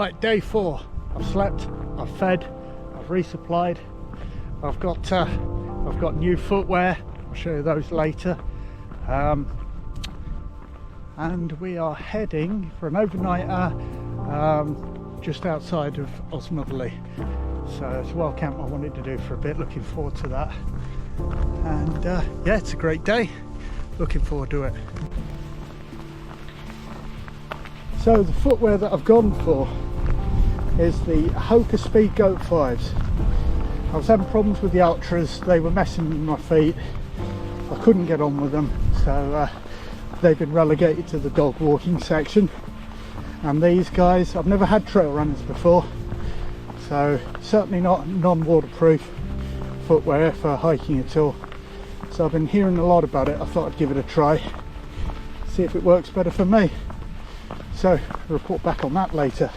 Right, day 4. I've slept, I've fed, I've resupplied. I've got new footwear. I'll show you those later. And we are heading for an overnighter just outside of Osprey. So it's a wild camp I wanted to do for a bit. Looking forward to that. And yeah, it's a great day. Looking forward to it. So the footwear that I've gone for is the Hoka Speed Goat 5s. I was having problems with the Ultras. They were messing with my feet. I couldn't get on with them, so they've been relegated to the dog walking section. And these guys, I've never had trail runners before, so certainly not non-waterproof footwear for hiking at all. So I've been hearing a lot about it. I thought I'd give it a try, see if it works better for me. So I'll report back on that later.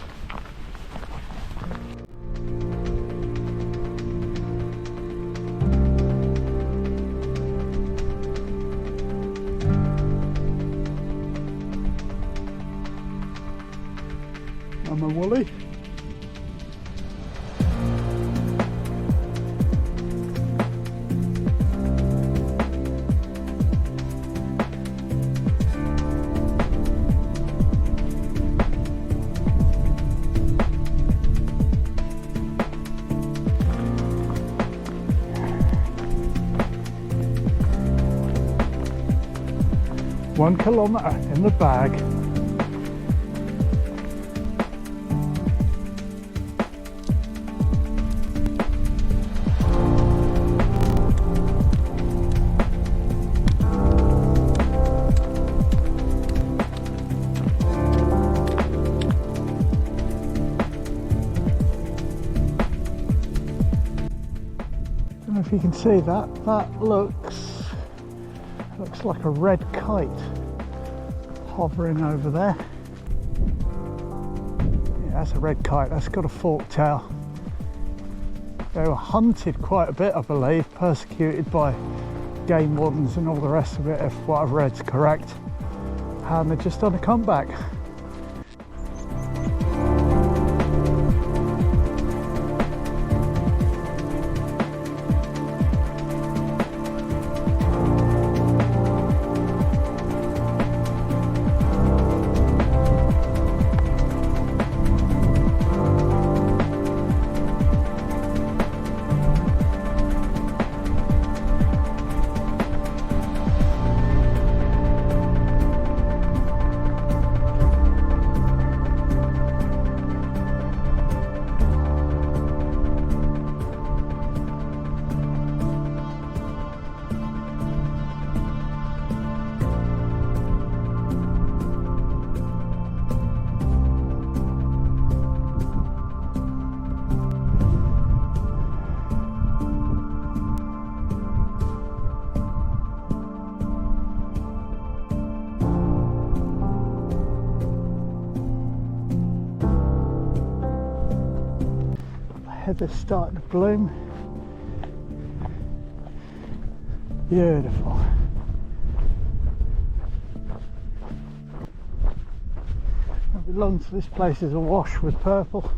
I'm a woolly. One kilometre in the bag. I don't know if you can see that. That looks like a red kite hovering over there. Yeah, that's a red kite. That's got a forked tail. They were hunted quite a bit, I believe, persecuted by game wardens and all the rest of it, if what I've read's correct. And they've just done a comeback. Heather's starting to bloom. Beautiful. It belongs to this place is awash with purple.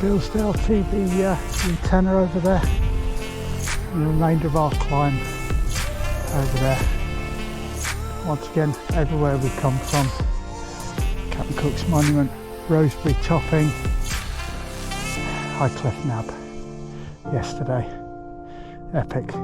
Billsdale TB tenor over there, and the remainder of our climb over there. Once again, everywhere we come from. Captain Cook's Monument, Rosebery Topping, Highcliffe Nab yesterday. Epic.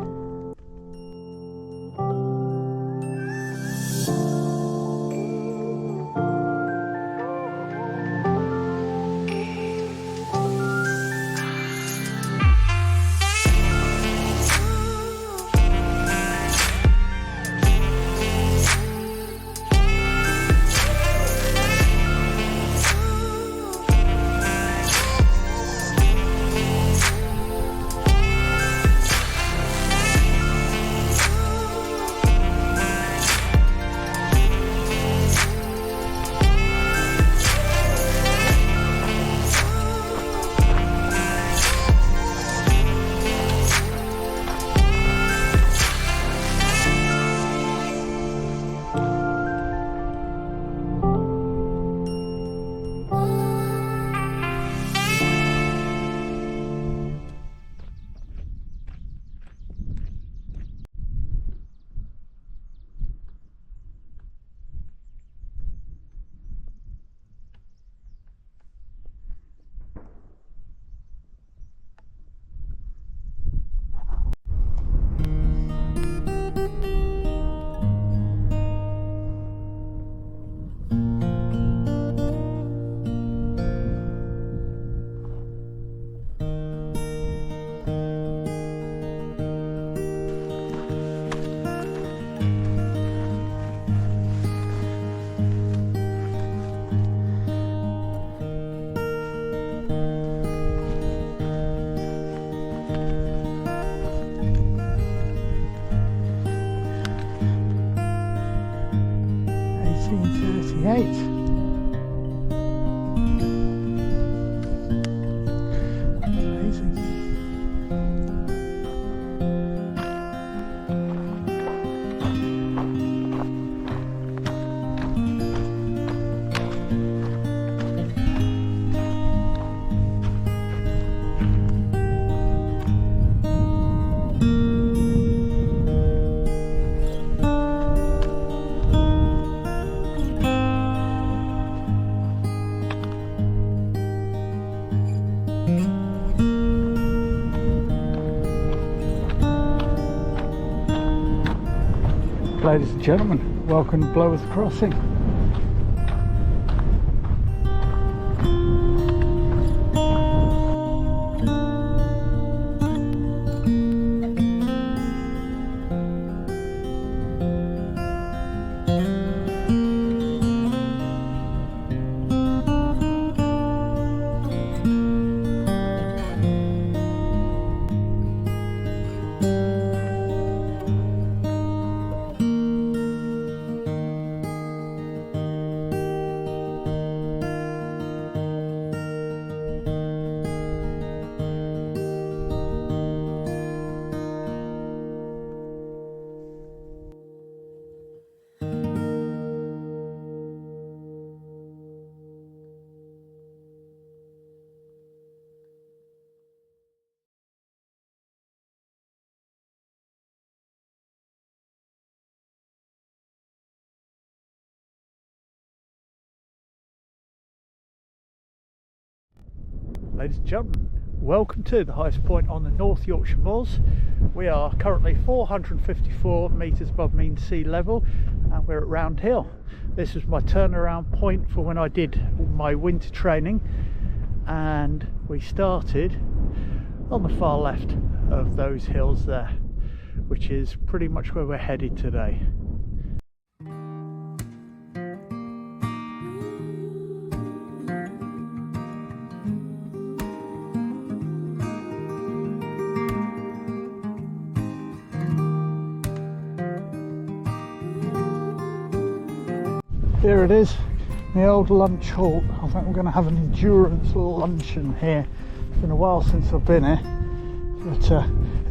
14:38. Ladies and gentlemen, welcome to Bloworth Crossing. Ladies and gentlemen, welcome to the highest point on the North Yorkshire moors. We are currently 454 metres above mean sea level and we're at Round Hill. This was my turnaround point for when I did my winter training, and we started on the far left of those hills there, which is pretty much where we're headed today. Here it is, the old lunch hall. I think we're going to have an endurance luncheon here. It's been a while since I've been here, but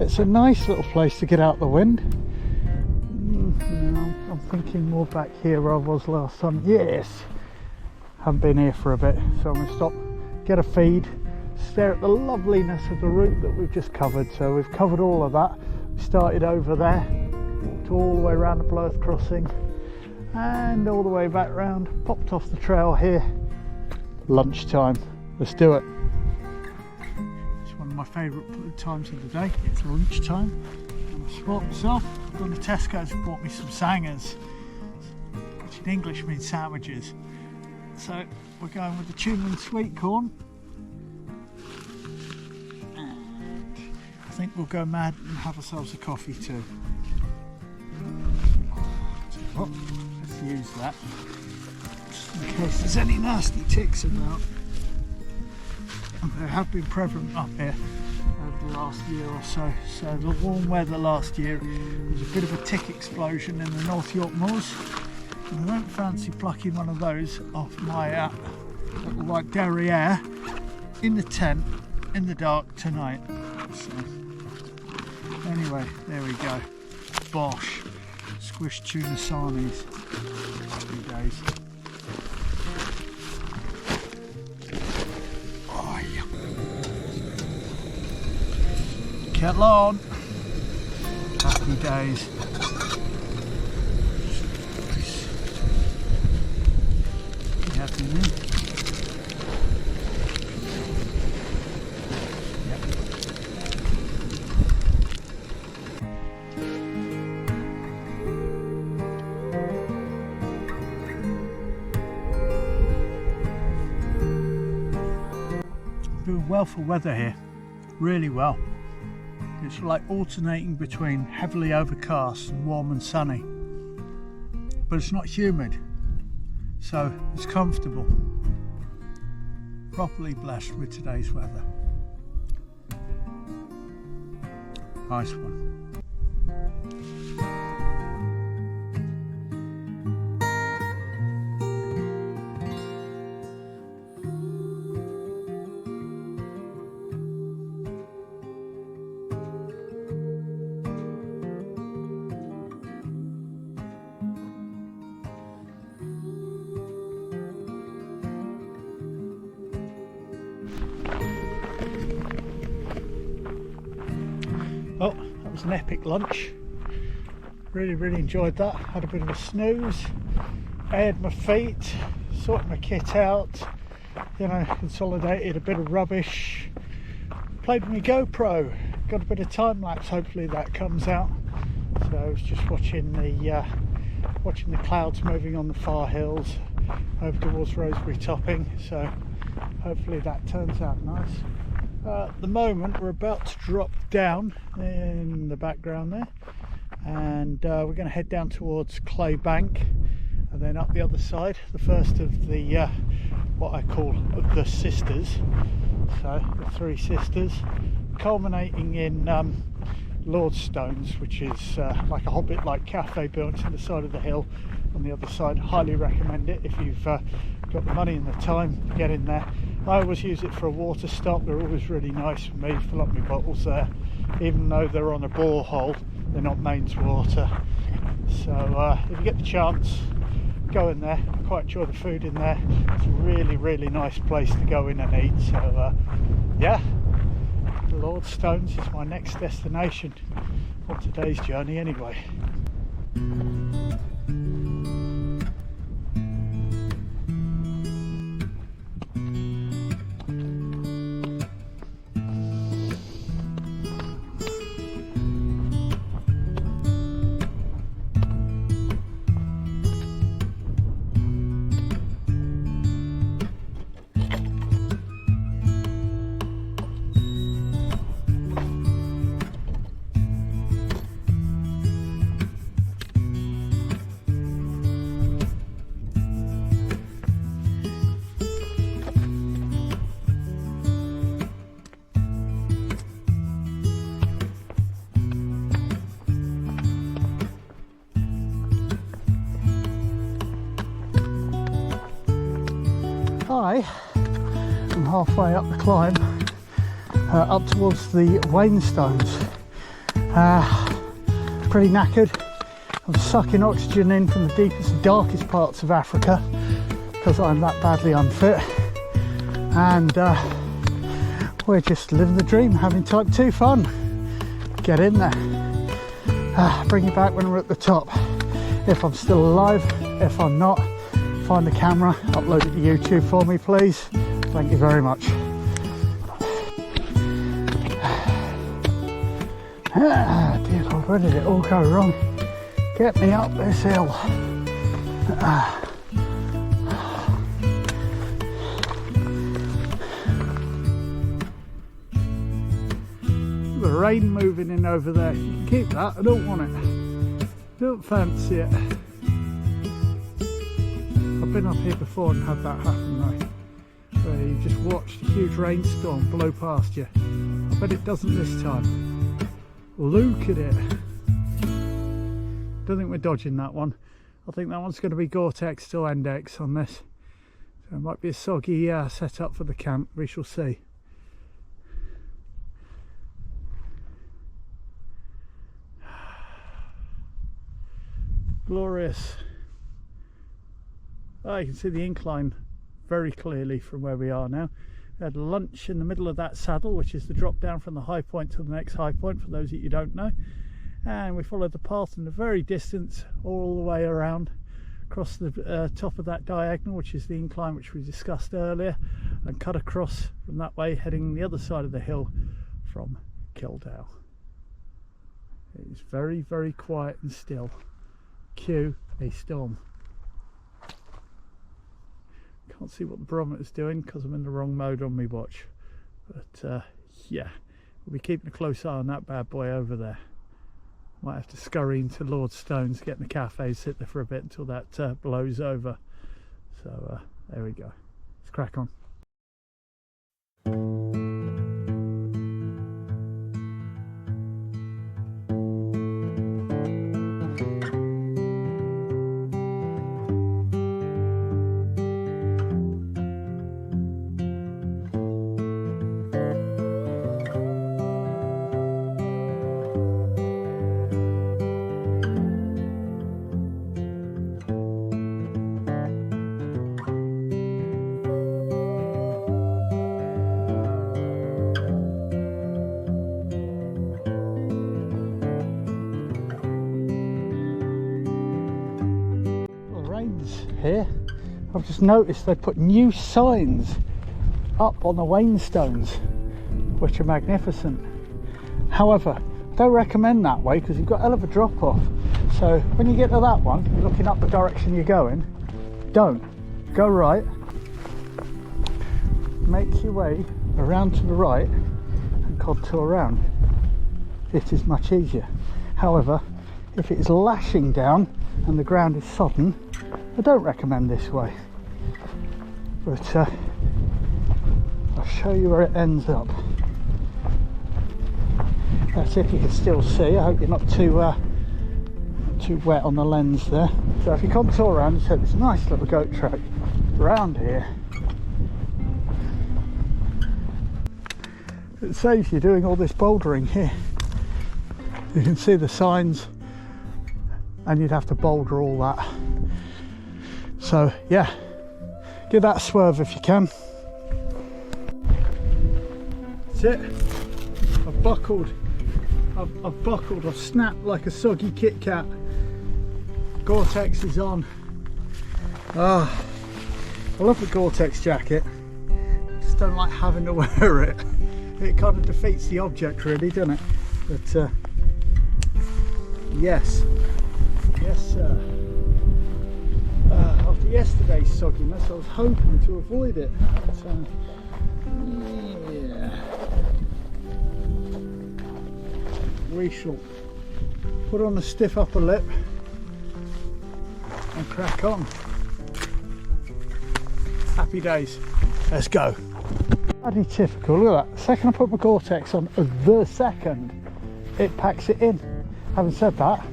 it's a nice little place to get out the wind. I'm thinking more back here where I was last time. Yes, haven't been here for a bit, so I'm going to stop, get a feed, stare at the loveliness of the route that we've just covered. So we've covered all of that. We started over there, walked all the way around the Bloworth crossing, and all the way back round, popped off the trail here. Lunchtime, let's do it. It's one of my favourite times of the day, it's lunchtime. And I spot myself, I've gone to Tesco's and bought me some sangers, which in English means sandwiches. So we're going with the tuna and sweet corn. And I think we'll go mad and have ourselves a coffee too. So, use that just in case there's any nasty ticks about. They have been prevalent up here over the last year or so. So the warm weather last year, there was a bit of a tick explosion in the North York moors, and I don't fancy plucking one of those off my little white derriere in the tent in the dark tonight. So anyway, there we go. Bosh. Squished tuna sarnies. Happy days. Oh, yeah. Kettle on. Happy days. You happy then? Doing well for weather here, really well. It's like alternating between heavily overcast and warm and sunny, but it's not humid, so it's comfortable. Properly blessed with today's weather. Nice one. was an epic lunch. Really enjoyed that. Had a bit of a snooze, aired my feet, sorted my kit out, you know, consolidated a bit of rubbish, played with my GoPro, got a bit of time lapse, hopefully that comes out. So I was just watching the clouds moving on the far hills over towards Rosebery Topping, so hopefully that turns out nice. At the moment we're about to drop down in the background there, and we're going to head down towards Clay Bank and then up the other side, the first of the what I call the sisters, so the three sisters, culminating in Lordstones, which is like a hobbit-like cafe built to the side of the hill on the other side. Highly recommend it if you've got the money and the time to get in there. I always use it for a water stop. They're always really nice for me, fill up my bottles there, even though they're on a borehole, they're not mains water. So if you get the chance, go in there. I quite enjoy the food in there. It's a really nice place to go in and eat. So yeah, Lordstones is my next destination on today's journey anyway. I'm halfway up the climb, up towards the Wainstones. Pretty knackered. I'm sucking oxygen in from the deepest and darkest parts of Africa because I'm that badly unfit, and we're just living the dream, having type 2 fun. Get in there. Bring you back when we're at the top, if I'm still alive. If I'm not, find the camera, upload it to YouTube for me please. Thank you very much. Dear God, where did it all go wrong? Get me up this hill. The rain moving in over there. You can keep that, I don't want it. Don't fancy it. I've been up here before and had that happen though, where you just watched a huge rainstorm blow past you. I bet it doesn't this time. Look at it. Don't think we're dodging that one. I think that one's going to be Gore-Tex to Endex on this. So it might be a soggy setup for the camp, we shall see. Glorious. Oh, you can see the incline very clearly from where we are now. We had lunch in the middle of that saddle, which is the drop down from the high point to the next high point, for those that you don't know. And we followed the path in the very distance all the way around across the top of that diagonal, which is the incline which we discussed earlier, and cut across from that way, heading the other side of the hill from Kildale. It is very quiet and still. Cue a storm. Can't see what the barometer's doing because I'm in the wrong mode on my watch, but yeah, we'll be keeping a close eye on that bad boy over there. Might have to scurry into Lordstones, get in the cafe, sit there for a bit until that blows over. So there we go. Let's crack on. I've just noticed they put new signs up on the Wainstones, which are magnificent. However, don't recommend that way because you've got a hell of a drop off. So when you get to that one, you're looking up the direction you're going, don't. Go right, make your way around to the right and contour around. It is much easier. However, if it is lashing down and the ground is sodden, I don't recommend this way. But I'll show you where it ends up. That's if you can still see. I hope you're not too wet on the lens there. So if you contour around, you take this nice little goat track around here. It saves you doing all this bouldering here. You can see the signs and you'd have to boulder all that. So yeah, give that a swerve if you can. That's it. I've buckled. I've buckled. I've snapped like a soggy Kit Kat. Gore-Tex is on. Ah, I love the Gore-Tex jacket. I just don't like having to wear it. It kind of defeats the object, really, doesn't it? But yes, sir. After yesterday's sogginess, I was hoping to avoid it. But, yeah. We shall put on a stiff upper lip and crack on. Happy days. Let's go. Bloody typical. Look at that. The second I put my Gore-Tex on, the second it packs it in. Having said that,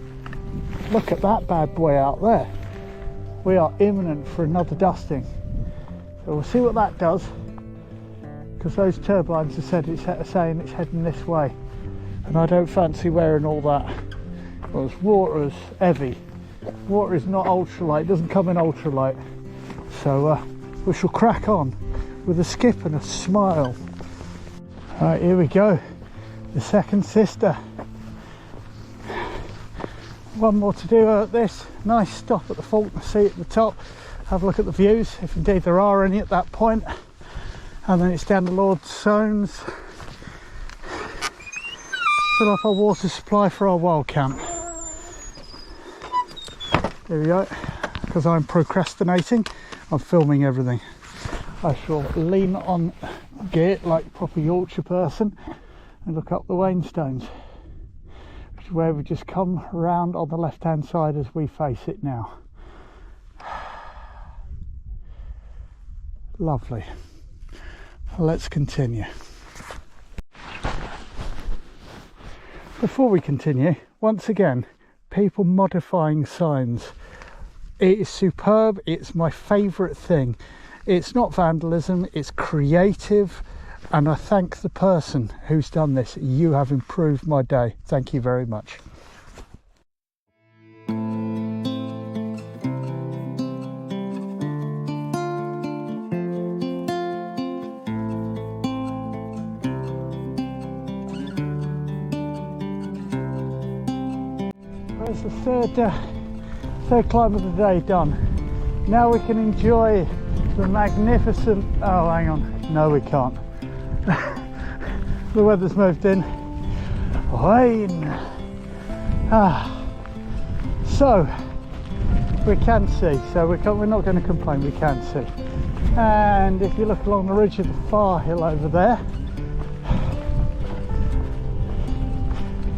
look at that bad boy out there. We are imminent for another dusting. So we'll see what that does, because those turbines have said saying it's heading this way, and I don't fancy wearing all that. Well, water's heavy. Water is not ultralight, it doesn't come in ultralight. So we shall crack on with a skip and a smile. Alright, here we go. The second sister. One more to do at this. Nice stop at the Faulkner seat at the top. Have a look at the views, if indeed there are any at that point. And then it's down to Lord Soames. Fill up our water supply for our wild camp. There we go. Because I'm procrastinating, I'm filming everything. I shall lean on gate like a proper Yorkshire person and look up the Wainstones, which is where we just come round on the left hand side as we face it now. Lovely. Let's continue. Before we continue, once again, people modifying signs. It is superb. It's my favourite thing. It's not vandalism, it's creative, and I thank the person who's done this. You have improved my day. Thank you very much. There's the third climb of the day done. Now we can enjoy the magnificent, oh hang on, no we can't. The weather's moved in. Rain. So we can see, so we're not going to complain, we can see. And if you look along the ridge of the far hill over there,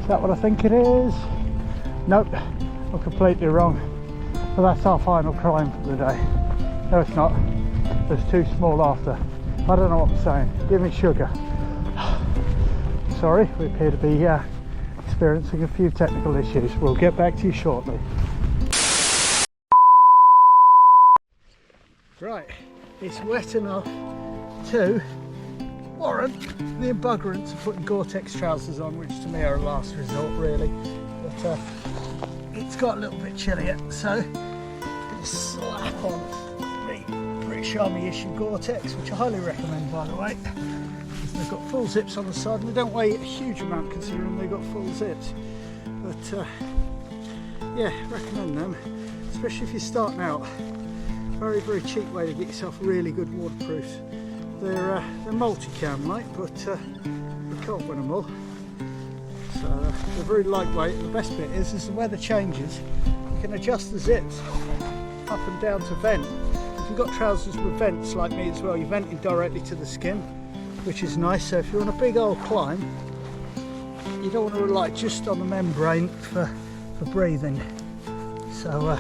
is that what I think it is? Nope, I'm completely wrong. But that's our final climb for the day. No it's not, there's two small after. I don't know what I'm saying, give me sugar. Sorry, we appear to be experiencing a few technical issues. We'll get back to you shortly. Right, it's wet enough to warrant the embuggerance of putting Gore-Tex trousers on, which to me are a last resort really. But it's got a little bit chillier, so I'm going to slap on the British Army issue Gore-Tex, which I highly recommend by the way. They've got full zips on the side and they don't weigh a huge amount considering they've got full zips. But yeah, recommend them, especially if you're starting out. Very, very cheap way to get yourself really good waterproofs. They're multi-cam light, but you can't win them all. So they're very lightweight. The best bit is as the weather changes, you can adjust the zips up and down to vent. If you've got trousers with vents like me as well, you're venting directly to the skin, which is nice. So if you're on a big old climb, you don't want to rely just on the membrane for breathing. So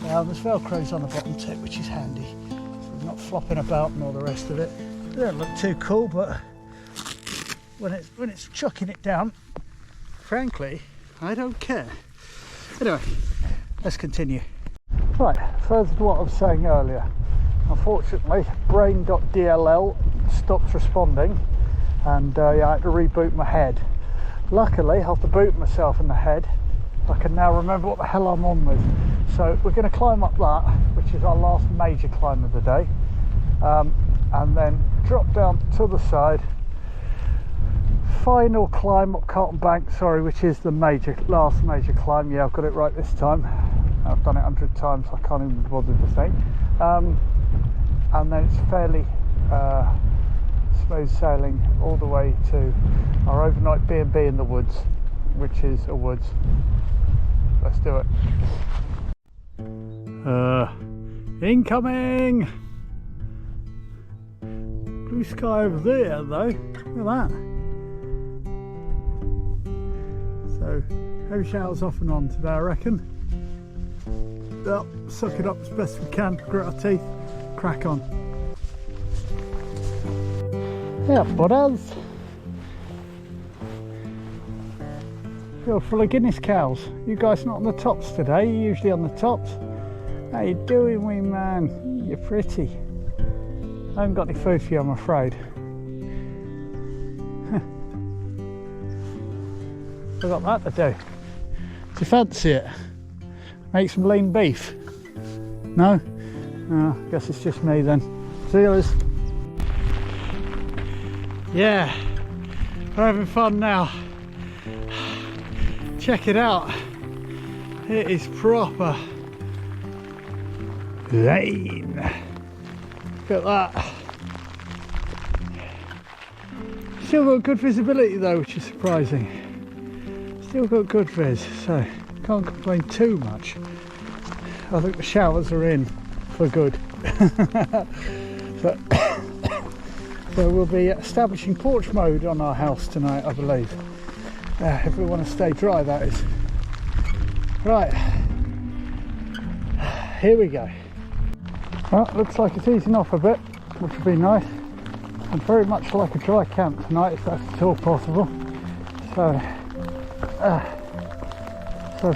there's velcros on the bottom tip, which is handy, so it's not flopping about and all the rest of it. They don't look too cool, but when it's chucking it down, frankly, I don't care. Anyway, let's continue. Right, further to what I was saying earlier, unfortunately brain.dll stopped responding, and I had to reboot my head. Luckily, after booting myself in the head, I can now remember what the hell I'm on with. So we're going to climb up that, which is our last major climb of the day, and then drop down to the side. Final climb up Carlton Bank, sorry, which is the last major climb. Yeah, I've got it right this time. I've done it 100 times, so I can't even bother to think. And then it's fairly smooth sailing all the way to our overnight B&B in the woods, which is a woods. Let's do it. Incoming! Blue sky over there though, look at that. So, heavy showers off and on today, I reckon. Well, suck it up as best we can, grit our teeth, crack on. Yeah, budders. Feel full of Guinness cows. You guys not on the tops today, you're usually on the tops. How you doing, wee man? You're pretty. I haven't got any food for you, I'm afraid. I've got that to do. Do you fancy it? Make some lean beef? No? Oh, I guess it's just me then. See you later. Yeah, we're having fun now. Check it out. It is proper lane. Look at that. Still got good visibility though, which is surprising. Still got good viz, so can't complain too much. I think the showers are in for good. So we'll be establishing porch mode on our house tonight, I believe. If we want to stay dry, that is. Right, here we go. Well, looks like it's easing off a bit, which would be nice. And very much like a dry camp tonight, if that's at all possible. So as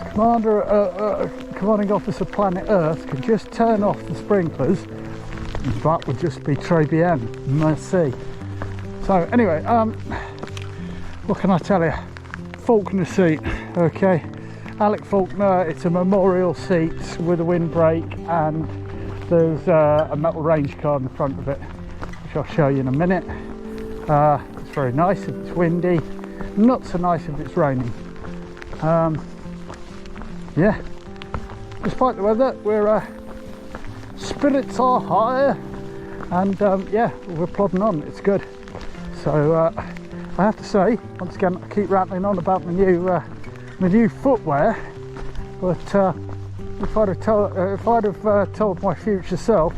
commanding officer Planet Earth could just turn off the sprinklers, that would just be très bien, merci. So anyway, what can I tell you? Faulkner seat, okay. Alec Faulkner, it's a memorial seat with a windbreak, and there's a metal range car in the front of it, which I'll show you in a minute. It's very nice if it's windy, not so nice if it's raining. Yeah, despite the weather, we're spirits are high, and yeah, we're plodding on. It's good. So I have to say, once again, I keep rattling on about my new footwear, but if I'd have told my future self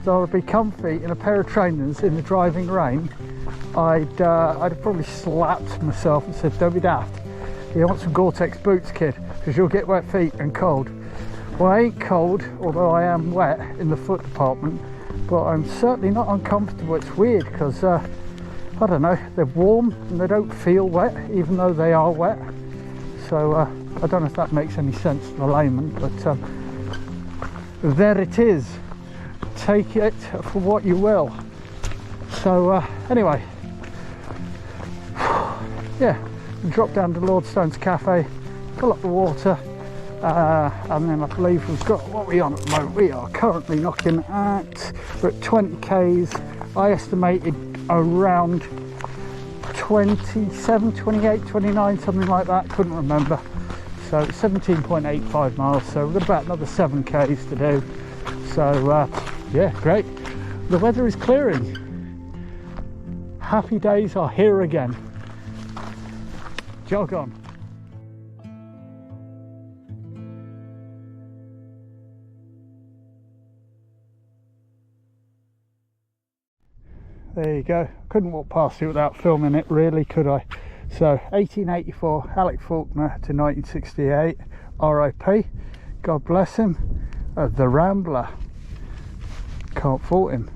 that I would be comfy in a pair of trainers in the driving rain, I'd have probably slapped myself and said, "Don't be daft. You want some Gore-Tex boots, kid, because you'll get wet feet and cold." Well, I ain't cold, although I am wet in the foot department, but I'm certainly not uncomfortable. It's weird because I don't know, they're warm and they don't feel wet, even though they are wet. So I don't know if that makes any sense to the layman, but there it is. Take it for what you will. So anyway, yeah, drop down to Lordstone's Cafe, fill up the water, and then I believe we've got, what are we on at the moment? We are currently knocking at, we're at 20 k's. I estimated around 27, 28, 29, something like that, couldn't remember. So 17.85 miles, so we've got about another 7 k's to do. So yeah, great. The weather is clearing. Happy days are here again. Jog on. There you go. Couldn't walk past it without filming it, really, could I? So 1884, Alec Faulkner to 1968, RIP, God bless him. The Rambler, can't fault him.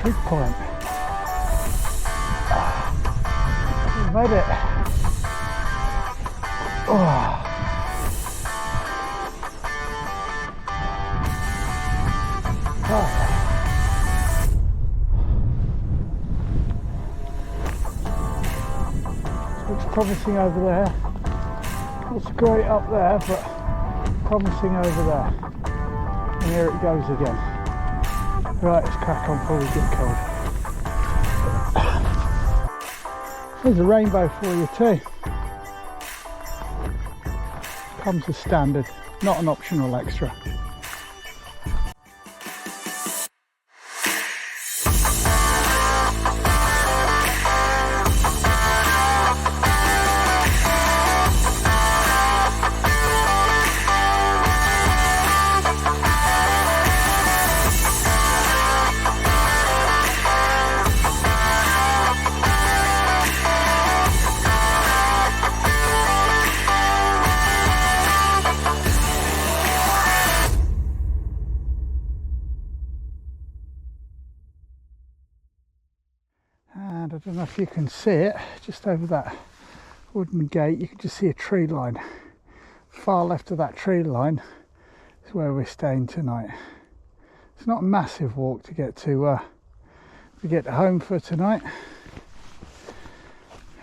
Trig point. We made it. Oh. Looks promising over there. Looks great up there, but promising over there. And here it goes again. Right, let's crack on before we get cold. There's a rainbow for you too. Comes as standard, not an optional extra. And I don't know if you can see it, just over that wooden gate you can just see a tree line. Far left of that tree line is where we're staying tonight. It's not a massive walk to get home for tonight.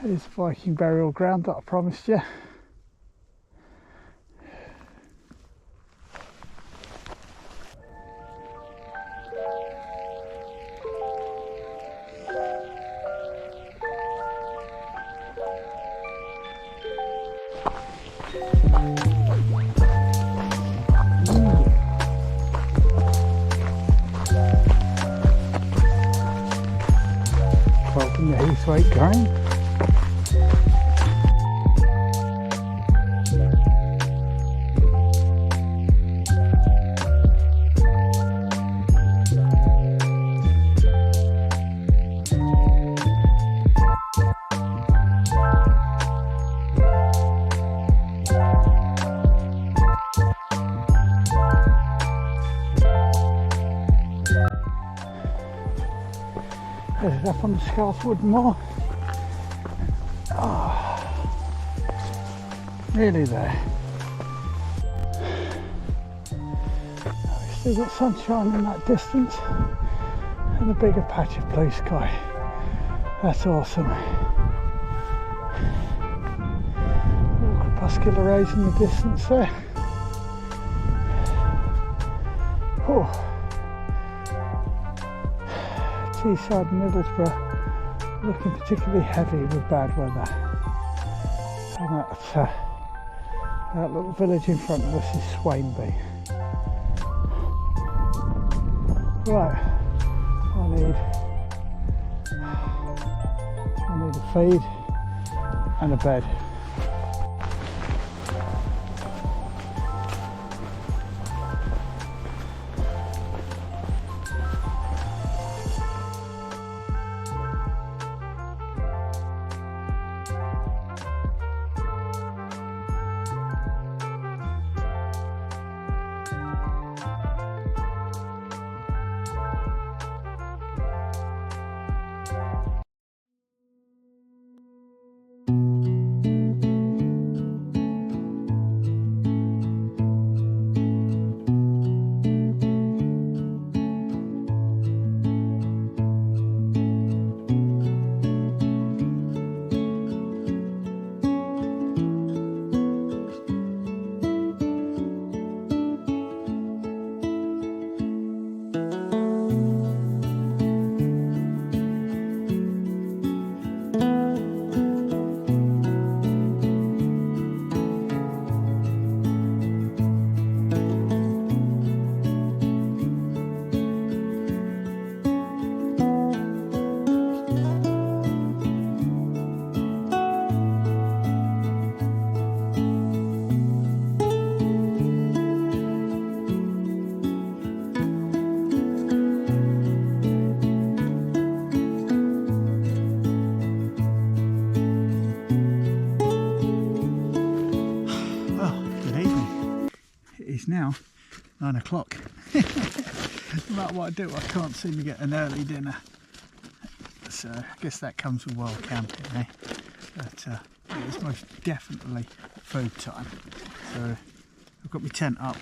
Here's the Viking burial ground that I promised you. Welcome to Heathwaite Grain. Up on the Scarfwood Moor. Oh, nearly there. We've still got sunshine in that distance and a bigger patch of blue sky. That's awesome. Little crepuscular rays in the distance there. Oh. Teesside and Middlesbrough looking particularly heavy with bad weather, and that little village in front of us is Swainby. Right, I need a feed and a bed. is now 9 o'clock. No matter what I do, I can't seem to get an early dinner. So I guess that comes with wild camping, eh? But it's most definitely food time. So I've got my tent up,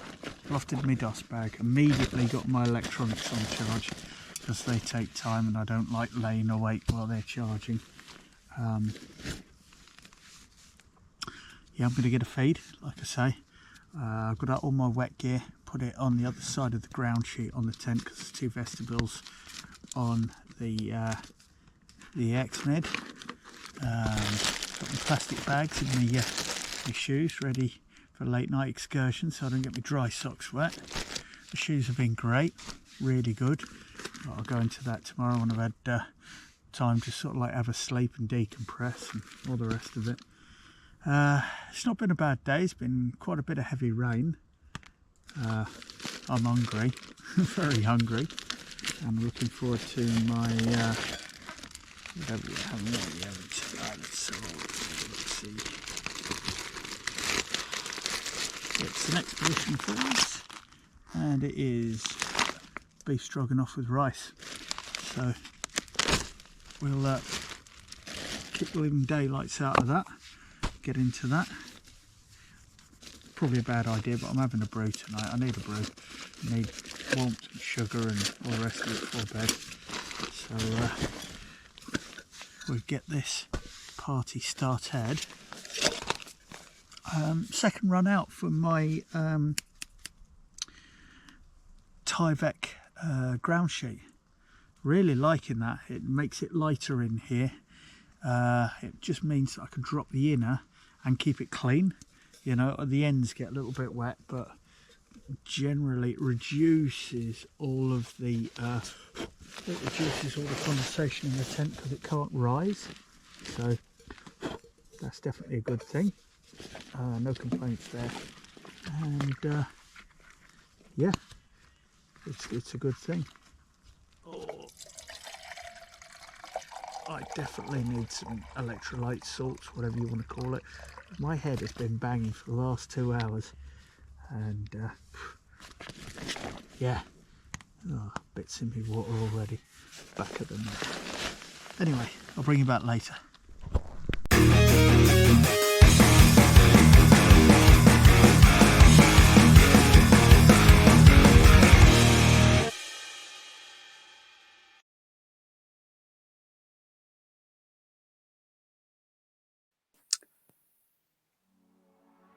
lofted my dust bag, immediately got my electronics on charge because they take time and I don't like laying awake while they're charging. Yeah, I'm going to get a feed, like I say. I've got out all my wet gear, put it on the other side of the ground sheet on the tent because there's 2 vestibules on the Exped. Got my plastic bags in my shoes ready for late night excursion so I don't get my dry socks wet. The shoes have been great, really good. I'll go into that tomorrow when I've had time to sort of like have a sleep and decompress and all the rest of it. It's not been a bad day, it's been quite a bit of heavy rain. I'm hungry, very hungry. I'm looking forward to my whatever we haven't. Let's see. It's an expedition for us, and it is beef stroganoff with rice. So we'll keep the living daylights out of that. Get into that. Probably a bad idea, but I'm having a brew tonight. I need a brew. I need warmth and sugar and all the rest of it before bed. So we'll get this party started. Second run out for my Tyvek ground sheet. Really liking that. It makes it lighter in here. It just means that I can drop the inner and keep it clean. You know, the ends get a little bit wet, but generally it reduces all of the condensation in the tent because it can't rise. So that's definitely a good thing. No complaints there. And yeah, it's a good thing. Oh, I definitely need some electrolyte salts, whatever you want to call it. My head has been banging for the last 2 hours, and yeah, bits in my water already, back of the neck. Anyway, I'll bring you back later.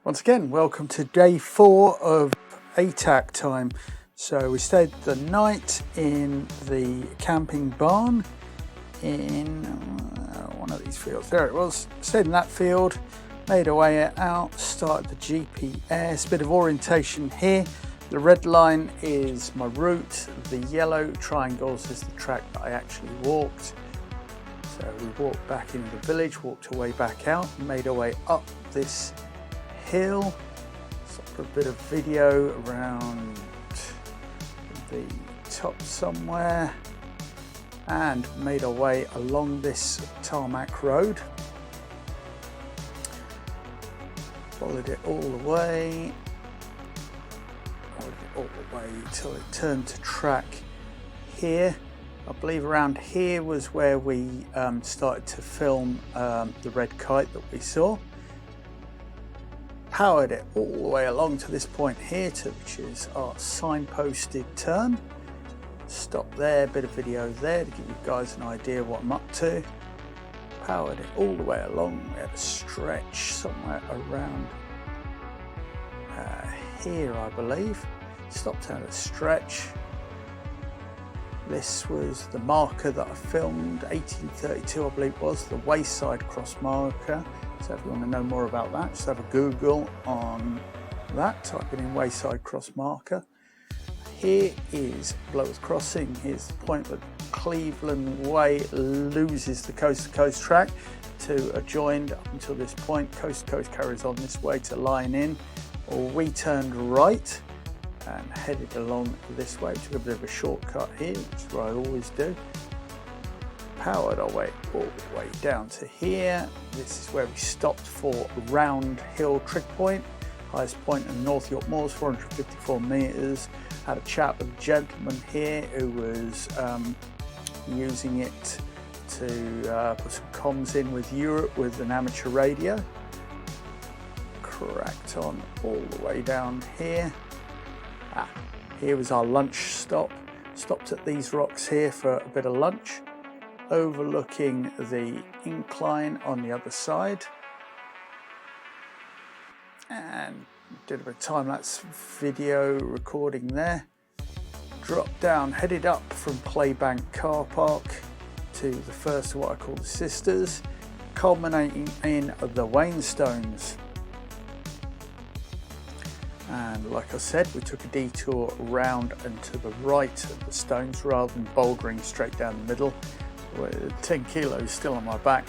Once again, welcome to day 4 of ATAC time. So we stayed the night in the camping barn in one of these fields. There it was. Stayed in that field, made our way out, started the GPS. Bit of orientation here. The red line is my route. The yellow triangles is the track that I actually walked. So we walked back into the village, walked our way back out, made our way up this hill, sort of a bit of video around the top somewhere, and made our way along this tarmac road. Followed it all the way till it turned to track here. I believe around here was where we started to film the red kite that we saw. Powered it all the way along to this point here, which is our signposted turn. Stop there, bit of video there to give you guys an idea what I'm up to. Powered it all the way along. We had a stretch somewhere around here, I believe. Stopped at a stretch. This was the marker that I filmed, 1832 I believe it was, the wayside cross marker. So if you want to know more about that, just have a Google on that, type it in wayside cross marker. Here is Blowers Crossing. Here's the point where Cleveland Way loses the coast to coast track to adjoined up until this point. Coast to coast carries on this way to line in. We turned right and headed along this way. Took a bit of a shortcut here, which is what I always do. Powered our way all the way down to here. This is where we stopped for Round Hill Trig Point. highest point in North York Moors, 454 metres. Had a chat with a gentleman here who was using it to put some comms in with Europe with an amateur radio. Cracked on all the way down here. Here was our lunch stop. Stopped at these rocks here for a bit of lunch, overlooking the incline on the other side, and did a bit of time-lapse video recording there. Dropped down, headed up from Claybank car park to the first of what I call the sisters, culminating in the Wainstones. And like I said, we took a detour round and to the right of the stones rather than bouldering straight down the middle. 10 kilos still on my back,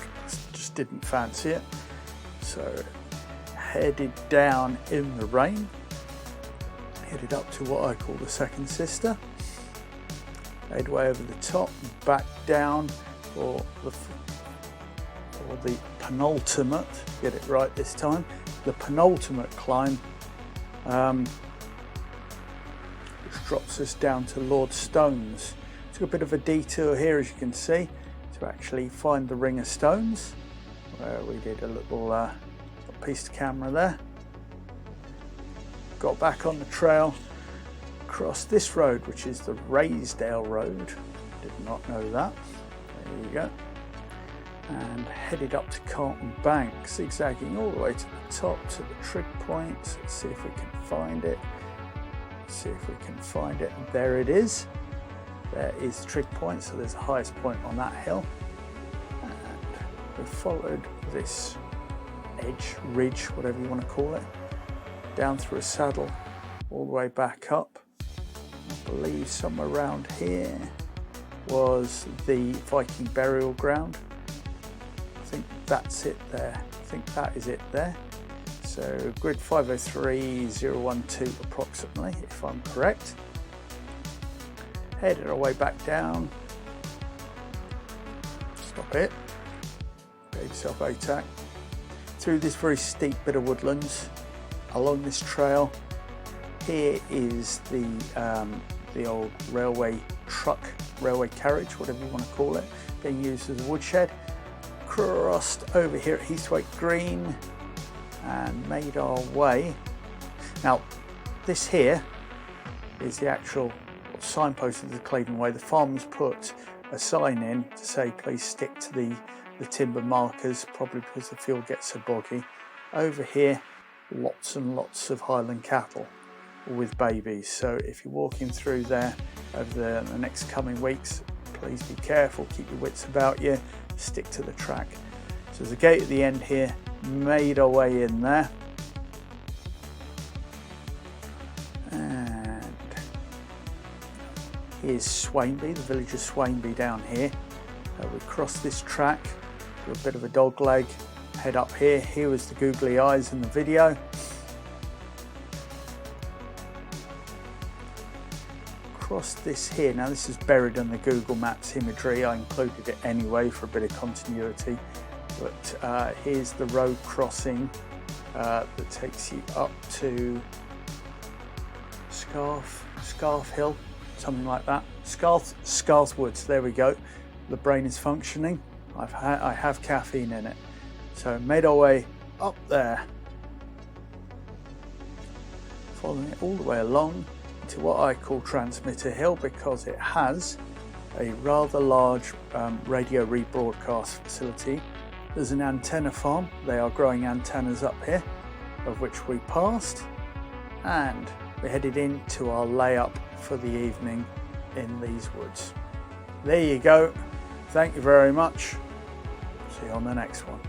just didn't fancy it. So headed down in the rain, headed up to what I call the second sister, made way over the top, back down for the penultimate, get it right this time, the penultimate climb, which drops us down to Lord Stones. Took a bit of a detour here, as you can see, to actually find the ring of stones, where we did a little piece of camera there. Got back on the trail, crossed this road, which is the Raysdale Road. Did not know that. There you go. And headed up to Carlton Bank, zigzagging all the way to the top to the trig point. Let's see if we can find it. There it is. There is the trig point, so there's the highest point on that hill. And we followed this edge, ridge, whatever you want to call it, down through a saddle, all the way back up. I believe somewhere around here was the Viking burial ground. I think that's it there. I think that is it there. So grid 503012 approximately, if I'm correct. Headed our way back down. Stop it. Get yourself ATAC. Through this very steep bit of woodlands, along this trail. Here is the old railway carriage, whatever you want to call it, being used as a woodshed. Crossed over here at Heathwaite Green and made our way. Now, this here is the actual signpost of the Claydon Way. The farmers put a sign in to say please stick to the timber markers, probably because the field gets so boggy. Over here, lots and lots of Highland cattle with babies, so if you're walking through there over the next coming weeks, please be careful, keep your wits about you, stick to the track. So there's a gate at the end here, made our way in there, and here's Swainby, the village of Swainby down here. We cross this track, do a bit of a dog leg, head up here. Here was the googly eyes in the video. Across this here, now this is buried in the Google Maps imagery, I included it anyway for a bit of continuity, but here's the road crossing that takes you up to Scarf Hill, something like that. Scarth Woods, there we go. The brain is functioning. I have caffeine in it. So made our way up there, following it all the way along to what I call Transmitter Hill, because it has a rather large radio rebroadcast facility. There's an antenna farm. They are growing antennas up here, of which we passed, and we headed into our layup for the evening in these woods. There you go. Thank you very much. See you on the next one.